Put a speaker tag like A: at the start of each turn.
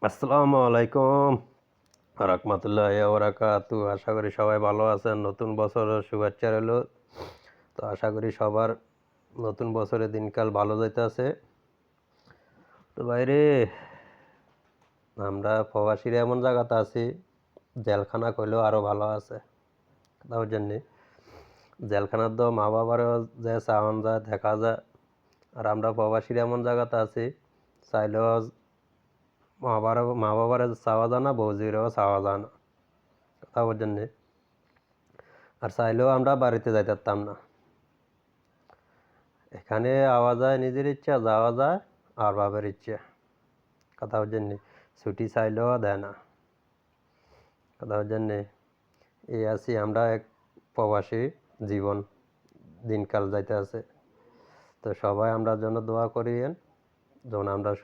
A: আসসালামু আলাইকুম রাহমাতুল্লাহি ওয়া বারাকাতুহু। আশা করি সবাই ভালো আছেন। নতুন বছরের শুভেচ্ছা রইলো। তো আশা করি সবার নতুন বছরের দিনকাল ভালো যাইতাছে। তো ভাইরে, আমরা প্রবাসীরা এমন জায়গাতে আছি, জেলখানা কইলেও আরো ভালো আছে। কথা বুঝছেননি? জেলখানার তো মা বাবারও যে চাওয়ান যায়, দেখা যায়। আর আমরা প্রবাসীরা এমন জায়গাতে আছি, চাইলেও মা বাবারও চাওয়া যায় না, বউজিরেও চাওয়া যায় না। কথা বুঝছেননি? আর চাইলেও আমরা বাড়িতে যাইতে পারতাম না। এখানে আওয়া যায় নিজের ইচ্ছা, যাওয়া যায় আর বাবার ইচ্ছা। কথা বুঝছেননি? ছুটি চাইলেও দেয় না। কথা বুঝছেননি? এই আছি আমরা এক প্রবাসী জীবন, দিনকাল যাইতে আছে। তো সবাই আমরার জন্য দোয়া করিয়েন, যেন আমরা